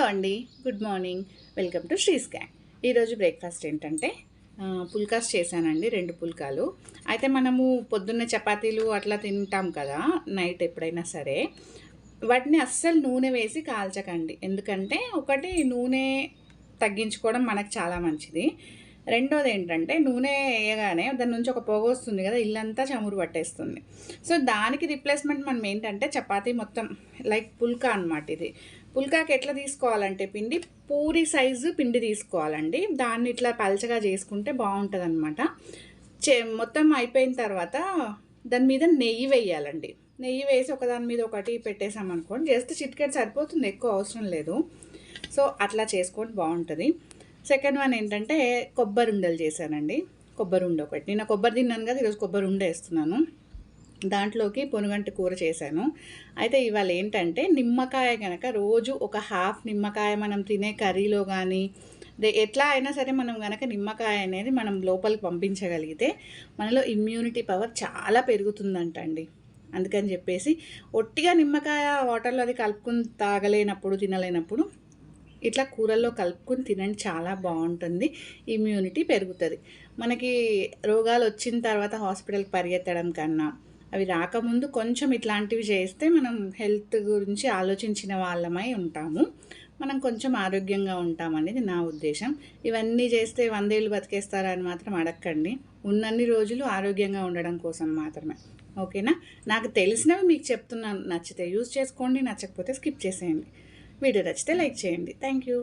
అండి. Good morning. Welcome to శ్రీస్ gang. ఈరోజు breakfast ఏంటంటే పుల్కాస్ చేశానండి. 2 పుల్కాలు. అయితే మనము పొద్దున్నే చపాతీలు అట్లా తింటాం కదా! నైట్ ఎప్పుడైనా సరే. వాటిని అస్సలు నూనె వేసి కాల్చకండి. ఎందుకంటే ఒకటి నూనె తగ్గించుకోవడం మనకు చాలా మంచిది. రెండోదేంటంటే నూనె ఎయగానే దాని నుంచి ఒక పొగొస్తుంది కదా! ఇల్లంతా చమురు పట్టేస్తుంది. సో, దానికి రిప్లేస్‌మెంట్ మనం ఏంటంటే చపాతీ మొత్తం లైక్ పుల్కా అనమాట ఇది. పుల్కాకి ఎట్లా తీసుకోవాలంటే పిండి, పూరి సైజు పిండి తీసుకోవాలండి. దాన్ని ఇట్లా పలచగా చేసుకుంటే బావుంటదనమాట. మొత్తం అయిపోయిన తర్వాత దాని మీద నెయ్యి వేయాలండి. నెయ్యి వేసి ఒకదాని మీద ఒకటి పెట్టేసామనుకోండి, జస్ట్ చిటికెడు సరిపోతుంది, ఎక్కువ అవసరం లేదు. సో, అట్లా చేసుకొని బావుంటది. సెకండ్ వన్ ఏంటంటే కొబ్బరుండలు చేశానండి. కొబ్బరుండ ఒకటి. నిన్న కొబ్బరి తిన్నాను కదా! ఈరోజు కొబ్బరుండ ఏస్తున్నాను. దాంట్లోకి పొనుగంటి కూర చేశాను. అయితే ఇవాళ ఏంటంటే నిమ్మకాయ గనక రోజు ఒక హాఫ్ నిమ్మకాయ మనం తినే కర్రీలో గానీ, ఎట్లా అయినా సరే మనం గనక నిమ్మకాయ అనేది మనం లోపలికి పంపించగలిగితే మనలో ఇమ్యూనిటీ పవర్ చాలా పెరుగుతుందంట అండి. అందుకని చెప్పేసి ఒట్టిగా నిమ్మకాయ వాటర్‌లో అది కలుపుకొని తాగలేనప్పుడు, తినలేనప్పుడు ఇట్లా కూరల్లో కలుపుకొని తినండి, చాలా బావుంటుంది. ఇమ్యూనిటీ పెరుగుతది. మనకి రోగాలొచ్చిన తర్వాత హాస్పిటల్‌కి పరిగెత్తడం కన్నా, అవి రాకముందు కొంచెం ఇట్లాంటివి చేస్తే మనం హెల్త్ గురించి ఆలోచించిన వాళ్ళమై ఉంటాము. మనం కొంచెం ఆరోగ్యంగా ఉంటామనేది నా ఉద్దేశం. ఇవన్నీ చేస్తే 100 ఏళ్ళు బతికేస్తారా అని మాత్రం అడక్కండి. ఉన్నన్ని రోజులు ఆరోగ్యంగా ఉండడం కోసం మాత్రమే. ఓకేనా? నాకు తెలిసినవి మీకు చెప్తున్నాను. నచ్చితే యూజ్ చేసుకోండి. నచ్చకపోతే స్కిప్ చేసేయండి. వీడియో నచ్చితే లైక్ చేయండి. Thank you.